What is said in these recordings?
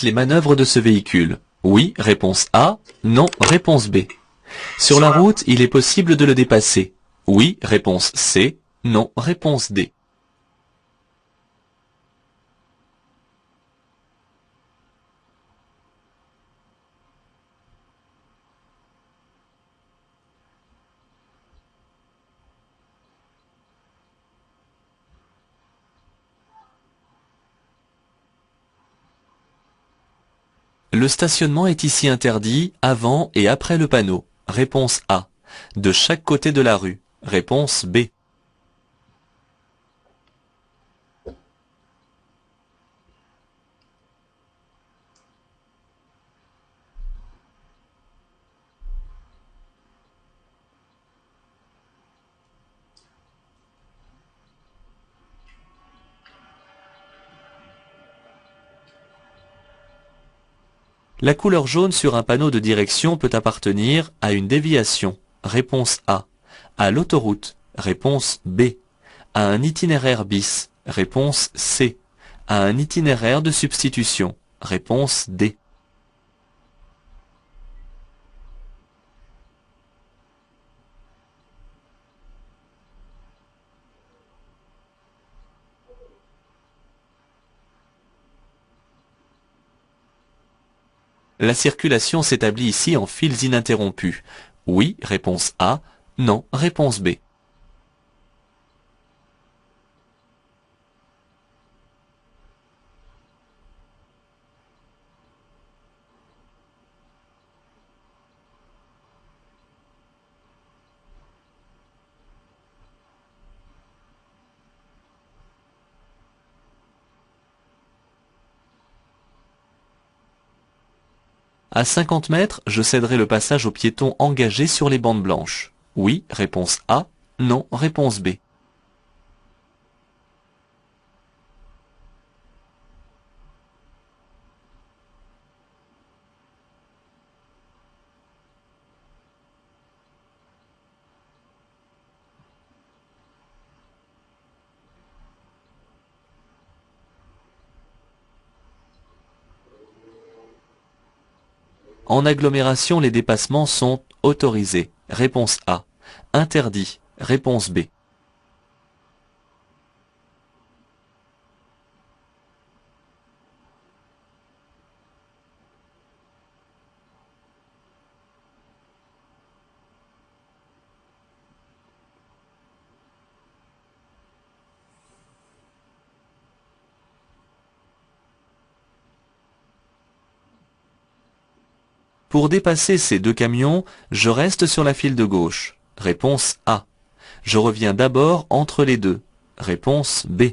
les manœuvres de ce véhicule? Oui, réponse A. Non, réponse B. Sur la route, il est possible de le dépasser. Oui, réponse C. Non, réponse D. Le stationnement est ici interdit avant et après le panneau. Réponse A. De chaque côté de la rue. Réponse B. La couleur jaune sur un panneau de direction peut appartenir à une déviation. Réponse A. À l'autoroute. Réponse B. À un itinéraire bis. Réponse C. À un itinéraire de substitution. Réponse D. La circulation s'établit ici en fils ininterrompus. Oui, réponse A. Non, réponse B. À 50 mètres, je céderai le passage aux piétons engagés sur les bandes blanches. Oui, réponse A. Non, réponse B. En agglomération, les dépassements sont autorisés. Réponse A. Interdit. Réponse B. Pour dépasser ces deux camions, je reste sur la file de gauche. Réponse A. Je reviens d'abord entre les deux. Réponse B.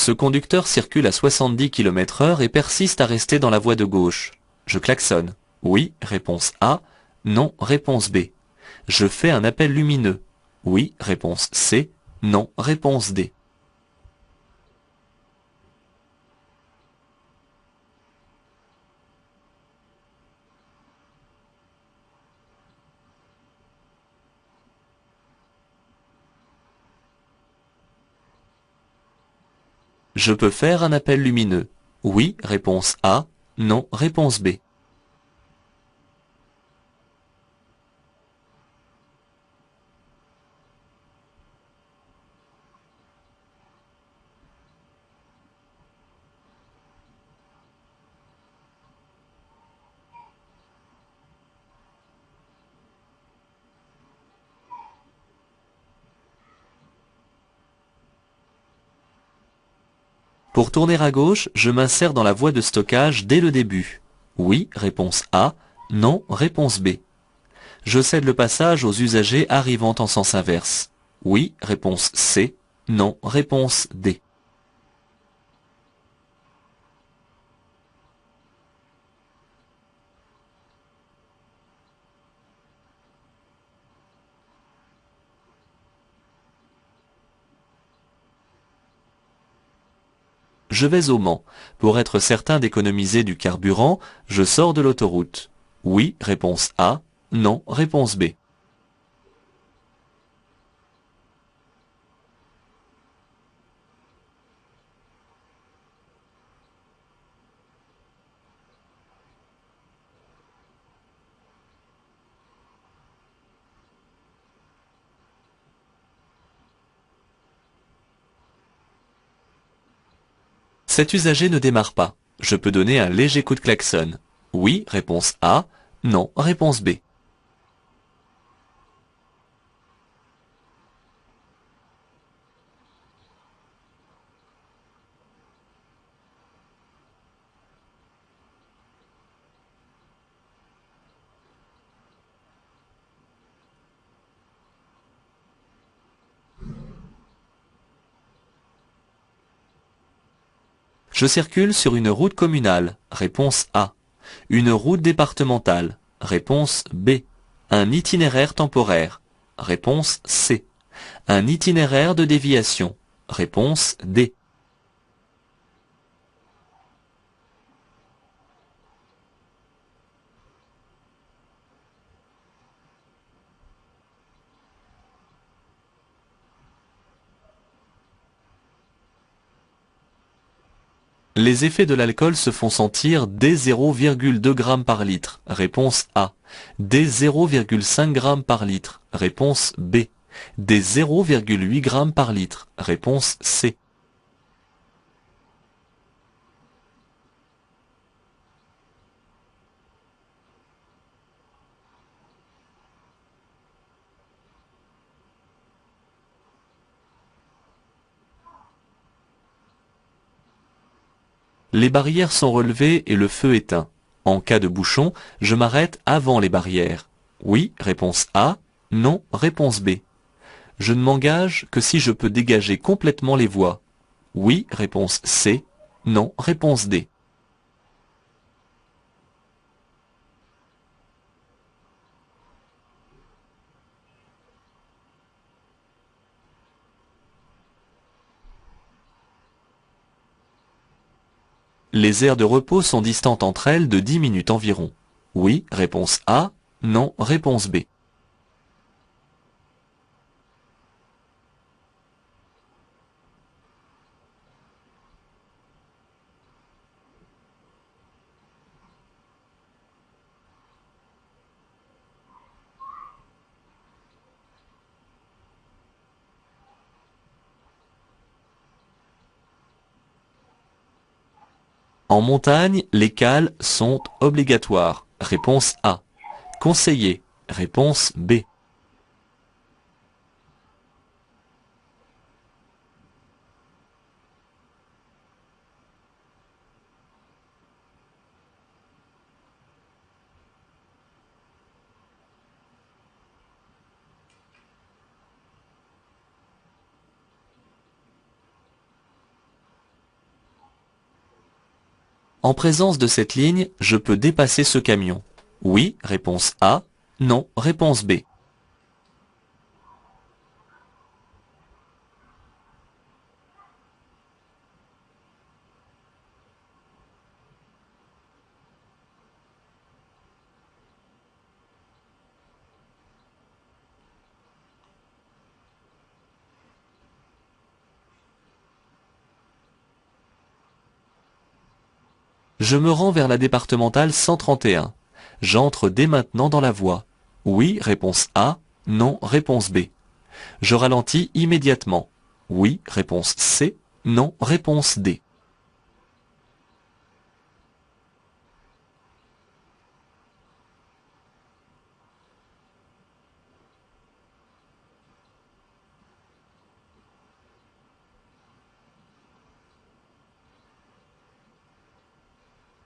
Ce conducteur circule à 70 km/h et persiste à rester dans la voie de gauche. Je klaxonne. Oui, réponse A. Non, réponse B. Je fais un appel lumineux. Oui, réponse C. Non, réponse D. Je peux faire un appel lumineux. Oui, réponse A. Non, réponse B. Pour tourner à gauche, je m'insère dans la voie de stockage dès le début. Oui, réponse A. Non, réponse B. Je cède le passage aux usagers arrivant en sens inverse. Oui, réponse C. Non, réponse D. je vais au Mans. Pour être certain d'économiser du carburant, je sors de l'autoroute. Oui, réponse A. Non, réponse B. Cet usager ne démarre pas. Je peux donner un léger coup de klaxon. Oui, réponse A. Non, réponse B. Je circule sur une route communale. Réponse A. Une route départementale. Réponse B. Un itinéraire temporaire. Réponse C. Un itinéraire de déviation. Réponse D. Les effets de l'alcool se font sentir dès 0,2 g par litre. Réponse A. Dès 0,5 g par litre. Réponse B. Dès 0,8 g par litre. Réponse C. Les barrières sont relevées et le feu éteint. En cas de bouchon, je m'arrête avant les barrières. Oui, réponse A. Non, réponse B. Je ne m'engage que si je peux dégager complètement les voies. Oui, réponse C. Non, réponse D. Les aires de repos sont distantes entre elles de 10 minutes environ. Oui, réponse A. Non, réponse B. En montagne, les cales sont obligatoires. Réponse A. Conseillé. Réponse B. En présence de cette ligne, je peux dépasser ce camion. Oui, réponse A. Non, réponse B. Je me rends vers la départementale 131. J'entre dès maintenant dans la voie. Oui, réponse A. Non, réponse B. Je ralentis immédiatement. Oui, réponse C. Non, réponse D.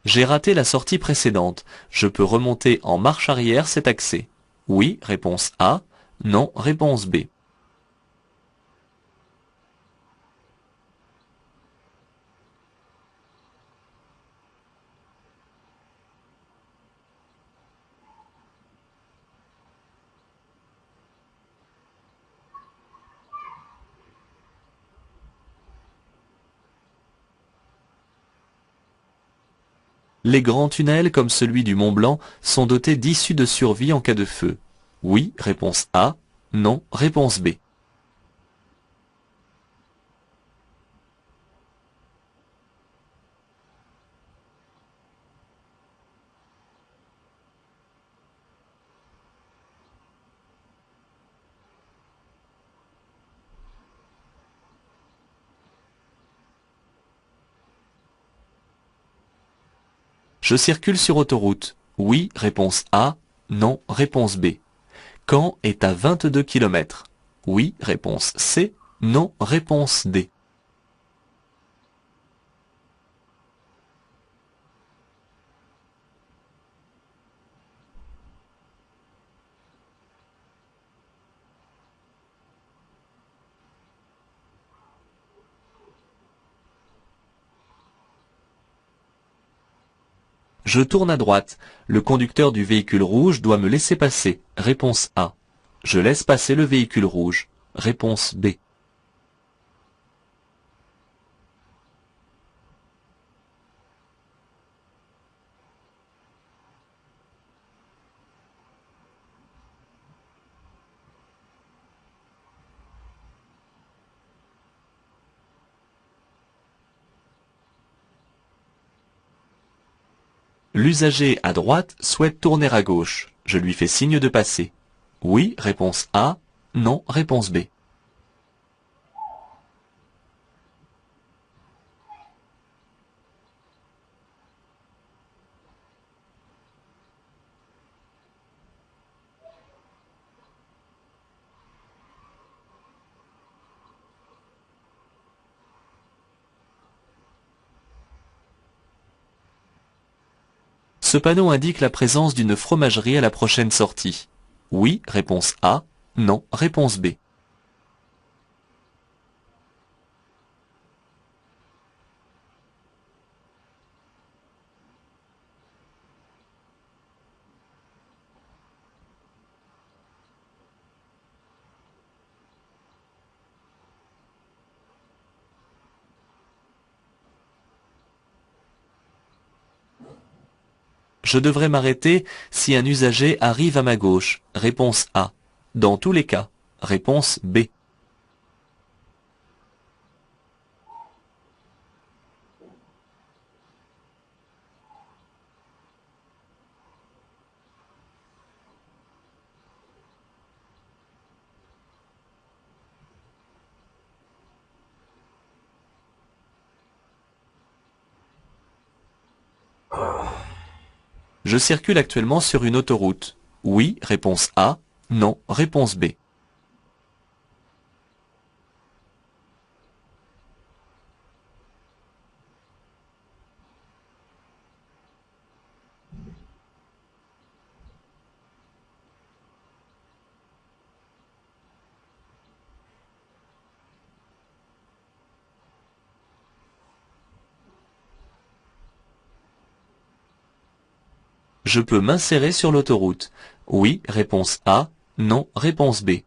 J'ai raté la sortie précédente. Je peux remonter en marche arrière cet accès. Oui, réponse A. Non, réponse B. Les grands tunnels, comme celui du Mont Blanc, sont dotés d'issues de survie en cas de feu. Oui, réponse A. Non, réponse B. Je circule sur autoroute. Oui, réponse A. Non, réponse B. Caen est à 22 km. Oui, réponse C. Non, réponse D. Je tourne à droite. Le conducteur du véhicule rouge doit me laisser passer. Réponse A. Je laisse passer le véhicule rouge. Réponse B. L'usager à droite souhaite tourner à gauche. Je lui fais signe de passer. Oui, réponse A. Non, réponse B. Ce panneau indique la présence d'une fromagerie à la prochaine sortie. Oui, réponse A. Non, réponse B. Je devrais m'arrêter si un usager arrive à ma gauche. Réponse A. Dans tous les cas. Réponse B. Je circule actuellement sur une autoroute. Oui, réponse A. Non, réponse B. Je peux m'insérer sur l'autoroute. Oui, réponse A. Non, réponse B.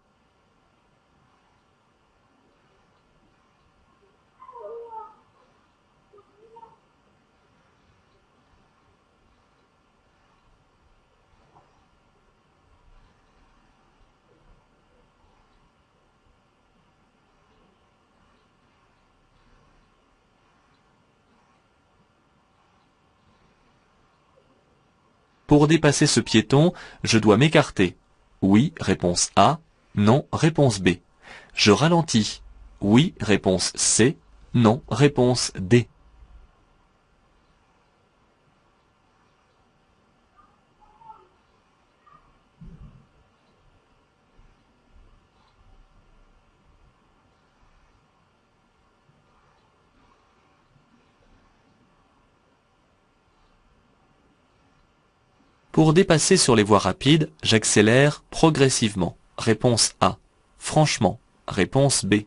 Pour dépasser ce piéton, je dois m'écarter. Oui, réponse A. Non, réponse B. Je ralentis. Oui, réponse C. Non, réponse D. Pour dépasser sur les voies rapides, j'accélère progressivement. Réponse A. Franchement. Réponse B.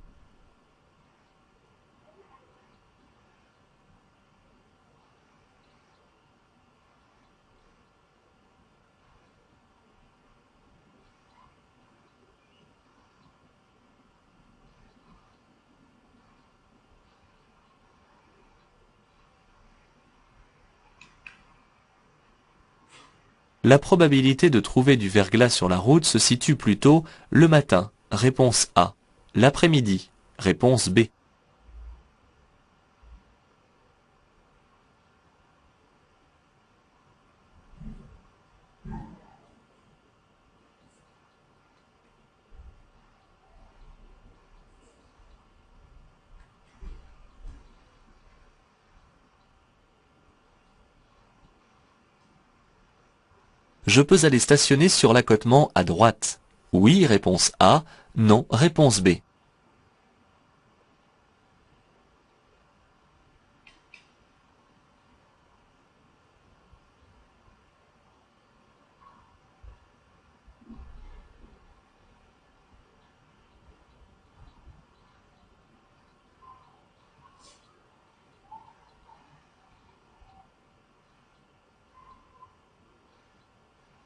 La probabilité de trouver du verglas sur la route se situe plutôt le matin, réponse A. L'après-midi, réponse B. Je peux aller stationner sur l'accotement à droite. Oui, réponse A. Non, réponse B.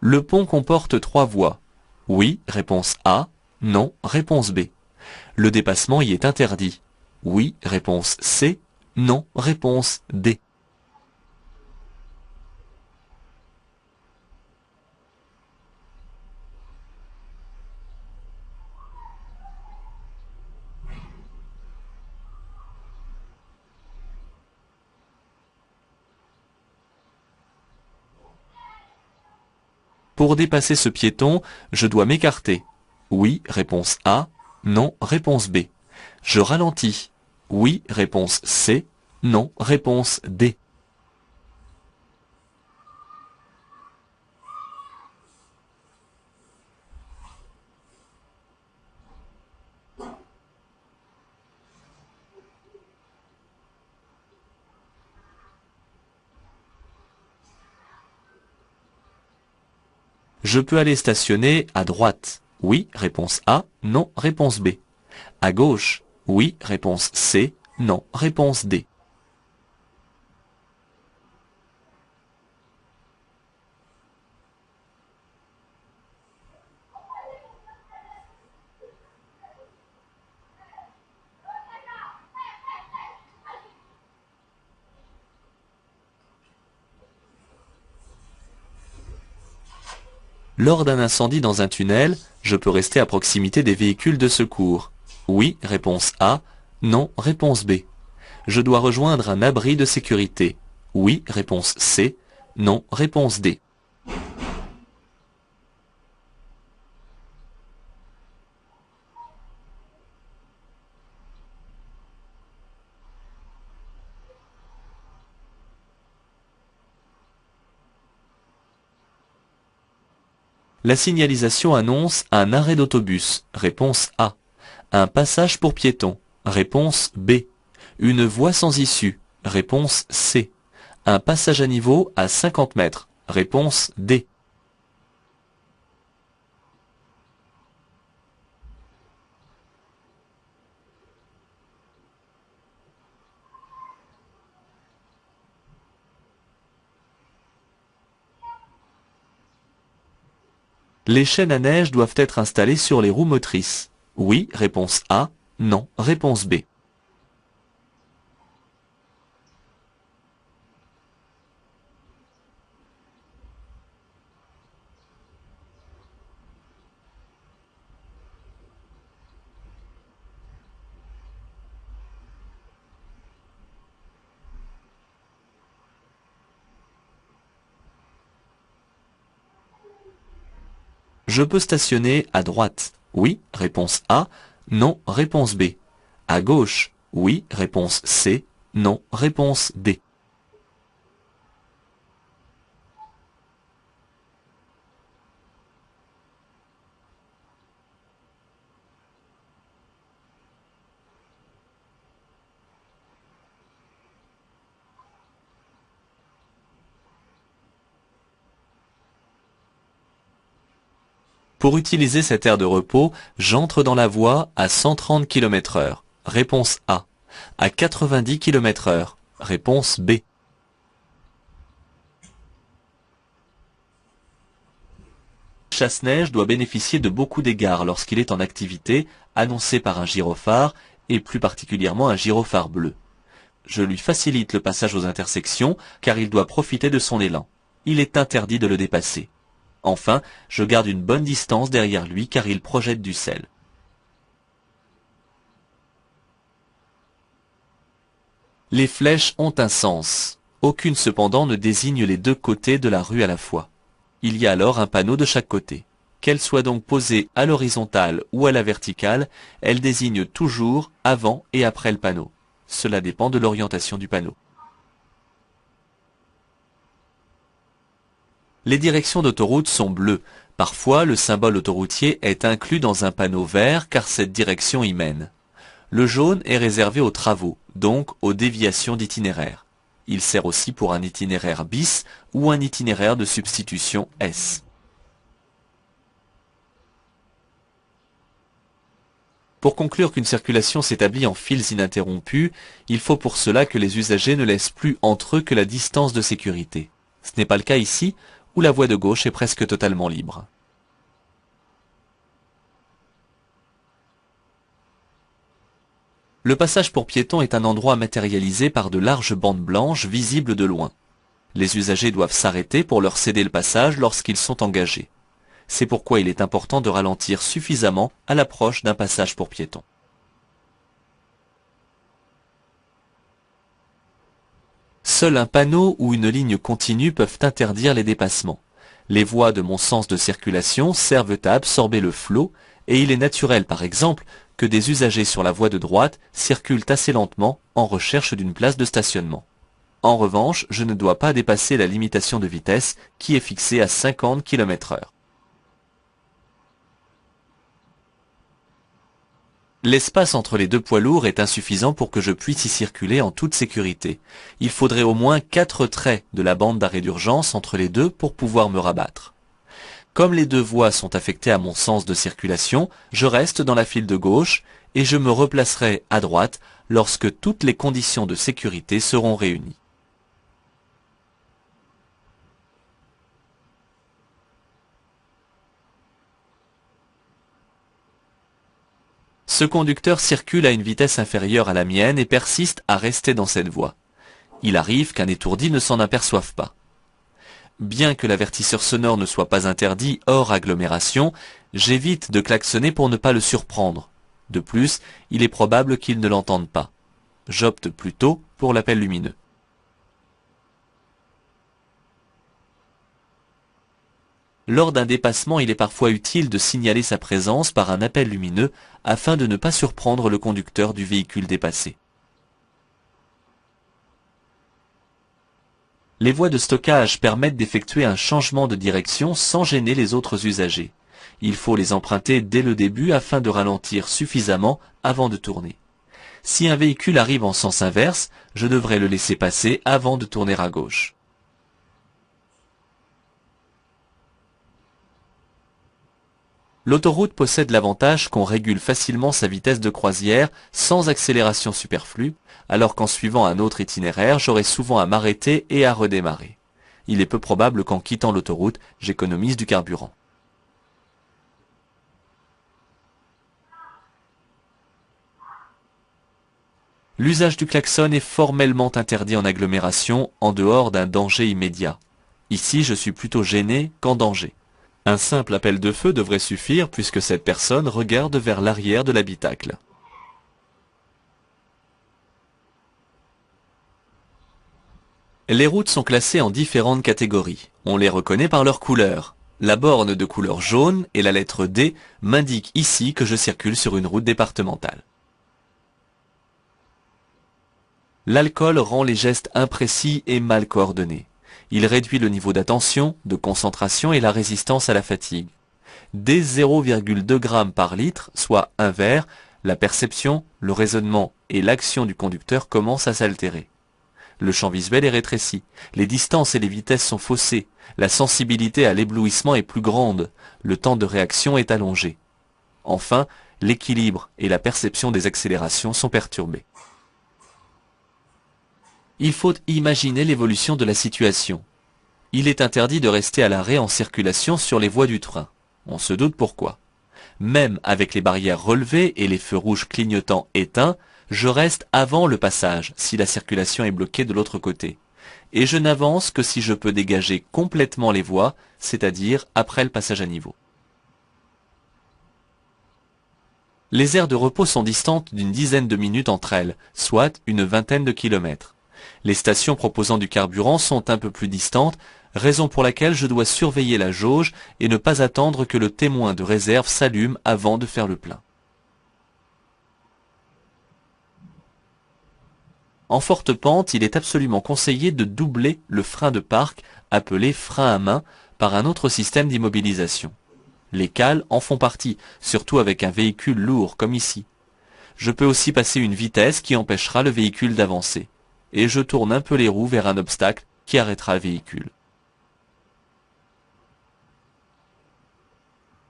Le pont comporte 3 voies. Oui, réponse A. Non, réponse B. Le dépassement y est interdit. Oui, réponse C. Non, réponse D. Pour dépasser ce piéton, je dois m'écarter. Oui, réponse A. Non, réponse B. Je ralentis. Oui, réponse C. Non, réponse D. Je peux aller stationner à droite. Oui, réponse A. Non, réponse B. À gauche. Oui, réponse C. Non, réponse D. Lors d'un incendie dans un tunnel, je peux rester à proximité des véhicules de secours. Oui, réponse A. Non, réponse B. Je dois rejoindre un abri de sécurité. Oui, réponse C. Non, réponse D. La signalisation annonce un arrêt d'autobus. Réponse A. Un passage pour piétons. Réponse B. Une voie sans issue. Réponse C. Un passage à niveau à 50 mètres. Réponse D. Les chaînes à neige doivent être installées sur les roues motrices. Oui, réponse A. Non, réponse B. Je peux stationner à droite. Oui, réponse A. Non, réponse B. À gauche. Oui, réponse C. Non, réponse D. Pour utiliser cette aire de repos, j'entre dans la voie à 130 km/h. Réponse A. À 90 km/h. Réponse B. Le chasse-neige doit bénéficier de beaucoup d'égards lorsqu'il est en activité, annoncé par un gyrophare, et plus particulièrement un gyrophare bleu. Je lui facilite le passage aux intersections, car il doit profiter de son élan. Il est interdit de le dépasser. Enfin, je garde une bonne distance derrière lui car il projette du sel. Les flèches ont un sens. Aucune cependant ne désigne les deux côtés de la rue à la fois. Il y a alors un panneau de chaque côté. Qu'elle soit donc posée à l'horizontale ou à la verticale, elle désigne toujours avant et après le panneau. Cela dépend de l'orientation du panneau. Les directions d'autoroute sont bleues. Parfois, le symbole autoroutier est inclus dans un panneau vert car cette direction y mène. Le jaune est réservé aux travaux, donc aux déviations d'itinéraire. Il sert aussi pour un itinéraire bis ou un itinéraire de substitution S. Pour conclure qu'une circulation s'établit en fils ininterrompus, il faut pour cela que les usagers ne laissent plus entre eux que la distance de sécurité. Ce n'est pas le cas ici, où la voie de gauche est presque totalement libre. Le passage pour piétons est un endroit matérialisé par de larges bandes blanches visibles de loin. Les usagers doivent s'arrêter pour leur céder le passage lorsqu'ils sont engagés. C'est pourquoi il est important de ralentir suffisamment à l'approche d'un passage pour piétons. Seul un panneau ou une ligne continue peuvent interdire les dépassements. Les voies de mon sens de circulation servent à absorber le flot et il est naturel par exemple que des usagers sur la voie de droite circulent assez lentement en recherche d'une place de stationnement. En revanche, je ne dois pas dépasser la limitation de vitesse qui est fixée à 50 km/h. L'espace entre les deux poids lourds est insuffisant pour que je puisse y circuler en toute sécurité. Il faudrait au moins 4 traits de la bande d'arrêt d'urgence entre les deux pour pouvoir me rabattre. Comme les deux voies sont affectées à mon sens de circulation, je reste dans la file de gauche et je me replacerai à droite lorsque toutes les conditions de sécurité seront réunies. Ce conducteur circule à une vitesse inférieure à la mienne et persiste à rester dans cette voie. Il arrive qu'un étourdi ne s'en aperçoive pas. Bien que l'avertisseur sonore ne soit pas interdit hors agglomération, j'évite de klaxonner pour ne pas le surprendre. De plus, il est probable qu'il ne l'entende pas. J'opte plutôt pour l'appel lumineux. Lors d'un dépassement, il est parfois utile de signaler sa présence par un appel lumineux afin de ne pas surprendre le conducteur du véhicule dépassé. Les voies de stockage permettent d'effectuer un changement de direction sans gêner les autres usagers. Il faut les emprunter dès le début afin de ralentir suffisamment avant de tourner. Si un véhicule arrive en sens inverse, je devrais le laisser passer avant de tourner à gauche. L'autoroute possède l'avantage qu'on régule facilement sa vitesse de croisière sans accélération superflue, alors qu'en suivant un autre itinéraire, j'aurai souvent à m'arrêter et à redémarrer. Il est peu probable qu'en quittant l'autoroute, j'économise du carburant. L'usage du klaxon est formellement interdit en agglomération en dehors d'un danger immédiat. Ici, je suis plutôt gêné qu'en danger. Un simple appel de feu devrait suffire puisque cette personne regarde vers l'arrière de l'habitacle. Les routes sont classées en différentes catégories. On les reconnaît par leur couleur. La borne de couleur jaune et la lettre D m'indiquent ici que je circule sur une route départementale. L'alcool rend les gestes imprécis et mal coordonnés. Il réduit le niveau d'attention, de concentration et la résistance à la fatigue. Dès 0,2 g par litre, soit un verre, la perception, le raisonnement et l'action du conducteur commencent à s'altérer. Le champ visuel est rétréci, les distances et les vitesses sont faussées, la sensibilité à l'éblouissement est plus grande, le temps de réaction est allongé. Enfin, l'équilibre et la perception des accélérations sont perturbés. Il faut imaginer l'évolution de la situation. Il est interdit de rester à l'arrêt en circulation sur les voies du train. On se doute pourquoi. Même avec les barrières relevées et les feux rouges clignotants éteints, je reste avant le passage si la circulation est bloquée de l'autre côté. et je n'avance que si je peux dégager complètement les voies, c'est-à-dire après le passage à niveau. Les aires de repos sont distantes d'une dizaine de minutes entre elles, soit une vingtaine de kilomètres. Les stations proposant du carburant sont un peu plus distantes, raison pour laquelle je dois surveiller la jauge et ne pas attendre que le témoin de réserve s'allume avant de faire le plein. En forte pente, il est absolument conseillé de doubler le frein de parc, appelé frein à main, par un autre système d'immobilisation. Les cales en font partie, surtout avec un véhicule lourd comme ici. Je peux aussi passer une vitesse qui empêchera le véhicule d'avancer. Et je tourne un peu les roues vers un obstacle qui arrêtera le véhicule.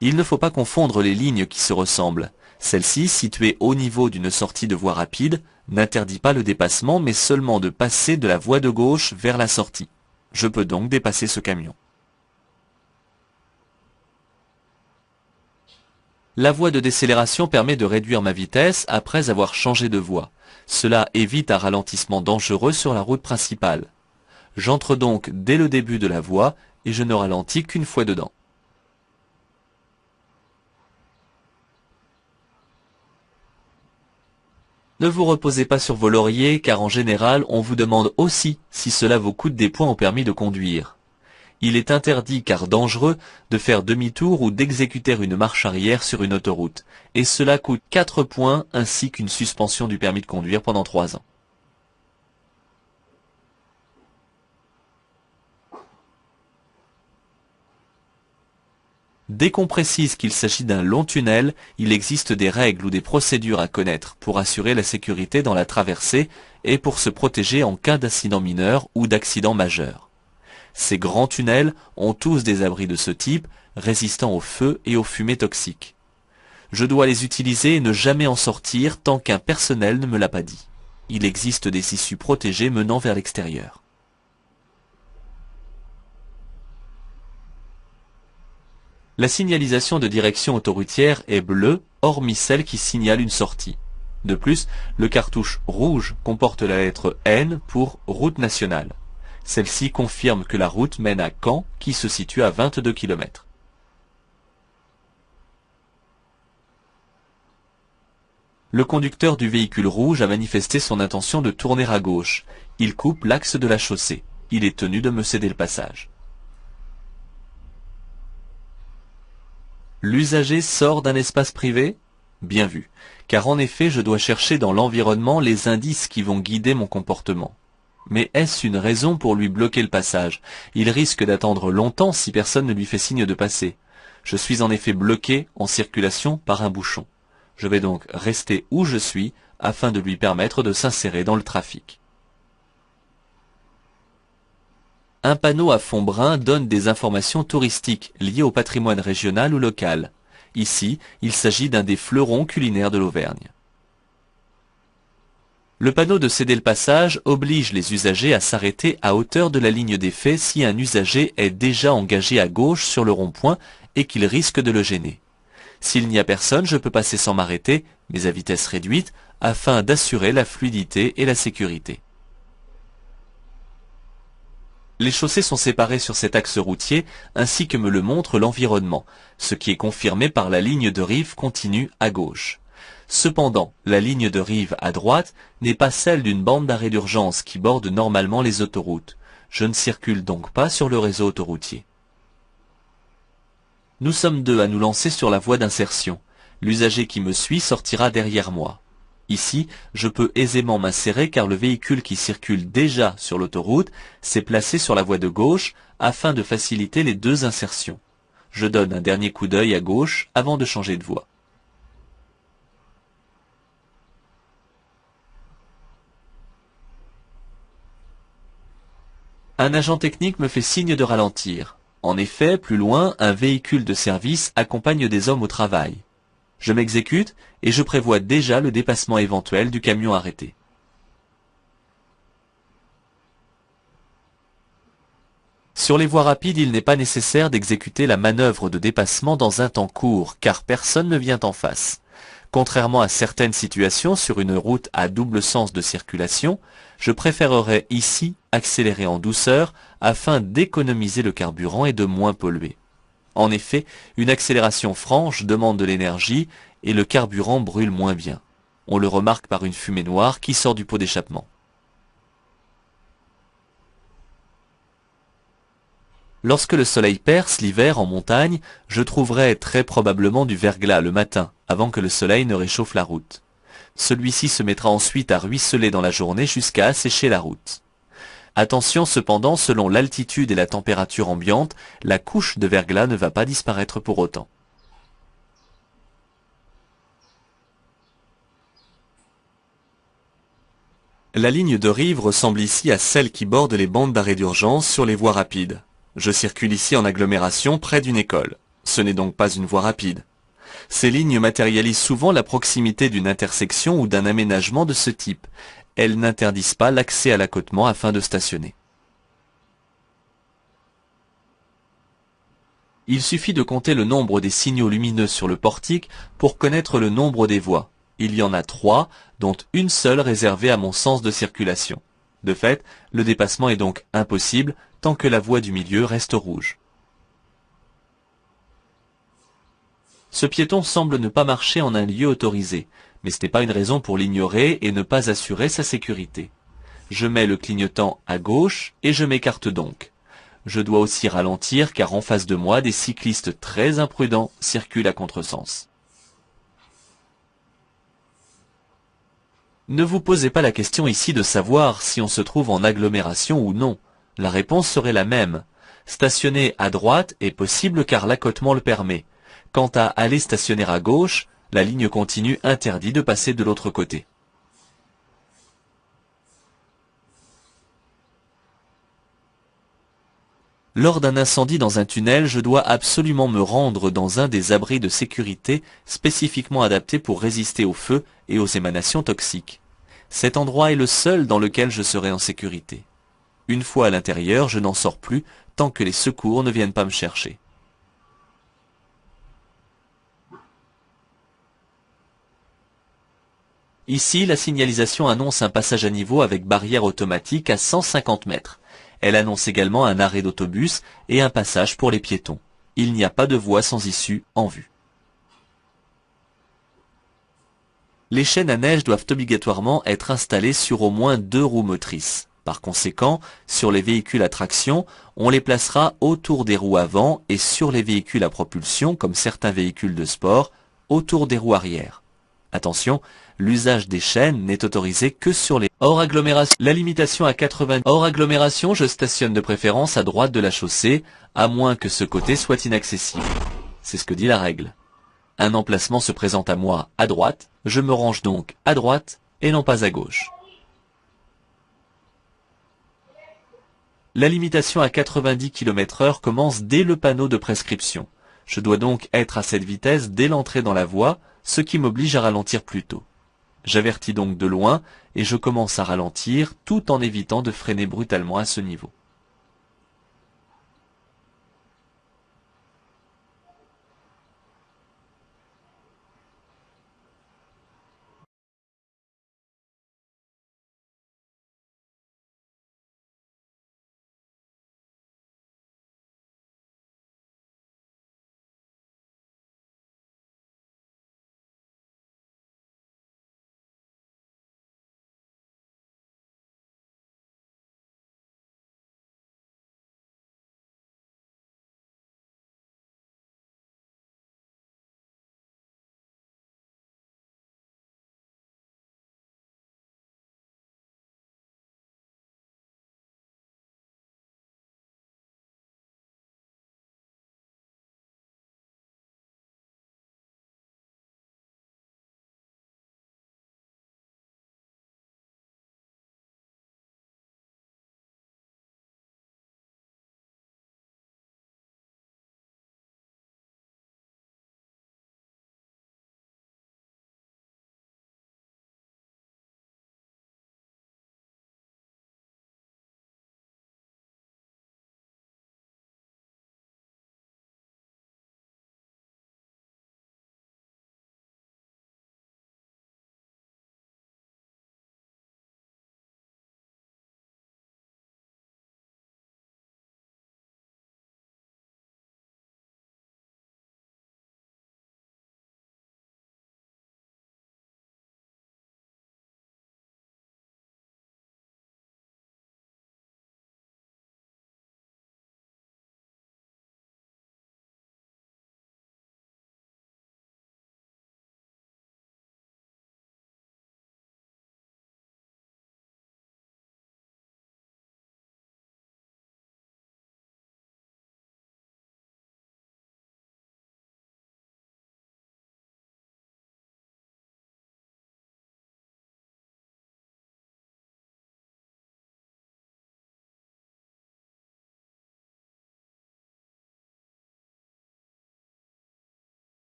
Il ne faut pas confondre les lignes qui se ressemblent. Celle-ci, située au niveau d'une sortie de voie rapide, n'interdit pas le dépassement mais seulement de passer de la voie de gauche vers la sortie. Je peux donc dépasser ce camion. La voie de décélération permet de réduire ma vitesse après avoir changé de voie. Cela évite un ralentissement dangereux sur la route principale. J'entre donc dès le début de la voie et je ne ralentis qu'une fois dedans. Ne vous reposez pas sur vos lauriers car en général on vous demande aussi si cela vous coûte des points au permis de conduire. Il est interdit car dangereux de faire demi-tour ou d'exécuter une marche arrière sur une autoroute, et cela coûte 4 points ainsi qu'une suspension du permis de conduire pendant 3 ans. Dès qu'on précise qu'il s'agit d'un long tunnel, il existe des règles ou des procédures à connaître pour assurer la sécurité dans la traversée et pour se protéger en cas d'incident mineur ou d'accident majeur. Ces grands tunnels ont tous des abris de ce type, résistants au feu et aux fumées toxiques. Je dois les utiliser et ne jamais en sortir tant qu'un personnel ne me l'a pas dit. Il existe des issues protégées menant vers l'extérieur. La signalisation de direction autoroutière est bleue, hormis celle qui signale une sortie. De plus, le cartouche rouge comporte la lettre N pour route nationale. Celle-ci confirme que la route mène à Caen, qui se situe à 22 km. Le conducteur du véhicule rouge a manifesté son intention de tourner à gauche. Il coupe l'axe de la chaussée. Il est tenu de me céder le passage. L'usager sort d'un espace privé? Bien vu, car en effet je dois chercher dans l'environnement les indices qui vont guider mon comportement. Mais est-ce une raison pour lui bloquer le passage? Il risque d'attendre longtemps si personne ne lui fait signe de passer. Je suis en effet bloqué en circulation par un bouchon. Je vais donc rester où je suis afin de lui permettre de s'insérer dans le trafic. Un panneau à fond brun donne des informations touristiques liées au patrimoine régional ou local. Ici, il s'agit d'un des fleurons culinaires de l'Auvergne. Le panneau de céder le passage oblige les usagers à s'arrêter à hauteur de la ligne d'effet si un usager est déjà engagé à gauche sur le rond-point et qu'il risque de le gêner. S'il n'y a personne, je peux passer sans m'arrêter, mais à vitesse réduite, afin d'assurer la fluidité et la sécurité. Les chaussées sont séparées sur cet axe routier, ainsi que me le montre l'environnement, ce qui est confirmé par la ligne de rive continue à gauche. Cependant, la ligne de rive à droite n'est pas celle d'une bande d'arrêt d'urgence qui borde normalement les autoroutes. Je ne circule donc pas sur le réseau autoroutier. Nous sommes deux à nous lancer sur la voie d'insertion. L'usager qui me suit sortira derrière moi. Ici, je peux aisément m'insérer car le véhicule qui circule déjà sur l'autoroute s'est placé sur la voie de gauche afin de faciliter les deux insertions. Je donne un dernier coup d'œil à gauche avant de changer de voie. Un agent technique me fait signe de ralentir. En effet, plus loin, un véhicule de service accompagne des hommes au travail. Je m'exécute et je prévois déjà le dépassement éventuel du camion arrêté. Sur les voies rapides, il n'est pas nécessaire d'exécuter la manœuvre de dépassement dans un temps court, car personne ne vient en face. Contrairement à certaines situations sur une route à double sens de circulation, je préférerais ici accélérer en douceur afin d'économiser le carburant et de moins polluer. En effet, une accélération franche demande de l'énergie et le carburant brûle moins bien. On le remarque par une fumée noire qui sort du pot d'échappement. Lorsque le soleil perce l'hiver en montagne, je trouverai très probablement du verglas le matin, avant que le soleil ne réchauffe la route. Celui-ci se mettra ensuite à ruisseler dans la journée jusqu'à assécher la route. Attention cependant, selon l'altitude et la température ambiante, la couche de verglas ne va pas disparaître pour autant. La ligne de rive ressemble ici à celle qui borde les bandes d'arrêt d'urgence sur les voies rapides. Je circule ici en agglomération près d'une école. Ce n'est donc pas une voie rapide. Ces lignes matérialisent souvent la proximité d'une intersection ou d'un aménagement de ce type. Elles n'interdisent pas l'accès à l'accotement afin de stationner. Il suffit de compter le nombre des signaux lumineux sur le portique pour connaître le nombre des voies. Il y en a 3, dont une seule réservée à mon sens de circulation. De fait, le dépassement est donc impossible tant que la voie du milieu reste rouge. Ce piéton semble ne pas marcher en un lieu autorisé, mais ce n'est pas une raison pour l'ignorer et ne pas assurer sa sécurité. Je mets le clignotant à gauche et je m'écarte donc. Je dois aussi ralentir car en face de moi, des cyclistes très imprudents circulent à contresens. Ne vous posez pas la question ici de savoir si on se trouve en agglomération ou non. La réponse serait la même. Stationner à droite est possible car l'accotement le permet. Quant à aller stationner à gauche, la ligne continue interdit de passer de l'autre côté. Lors d'un incendie dans un tunnel, je dois absolument me rendre dans un des abris de sécurité spécifiquement adaptés pour résister au feu et aux émanations toxiques. Cet endroit est le seul dans lequel je serai en sécurité. Une fois à l'intérieur, je n'en sors plus tant que les secours ne viennent pas me chercher. Ici, la signalisation annonce un passage à niveau avec barrière automatique à 150 mètres. Elle annonce également un arrêt d'autobus et un passage pour les piétons. Il n'y a pas de voie sans issue en vue. Les chaînes à neige doivent obligatoirement être installées sur au moins 2 roues motrices. Par conséquent, sur les véhicules à traction, on les placera autour des roues avant et sur les véhicules à propulsion, comme certains véhicules de sport, autour des roues arrière. Attention, l'usage des chaînes n'est autorisé que sur les hors agglomération. La limitation à 80 hors agglomération, je stationne de préférence à droite de la chaussée, à moins que ce côté soit inaccessible. C'est ce que dit la règle. Un emplacement se présente à moi à droite, je me range donc à droite et non pas à gauche. La limitation à 90 km/h commence dès le panneau de prescription. Je dois donc être à cette vitesse dès l'entrée dans la voie, ce qui m'oblige à ralentir plus tôt. J'avertis donc de loin et je commence à ralentir tout en évitant de freiner brutalement à ce niveau.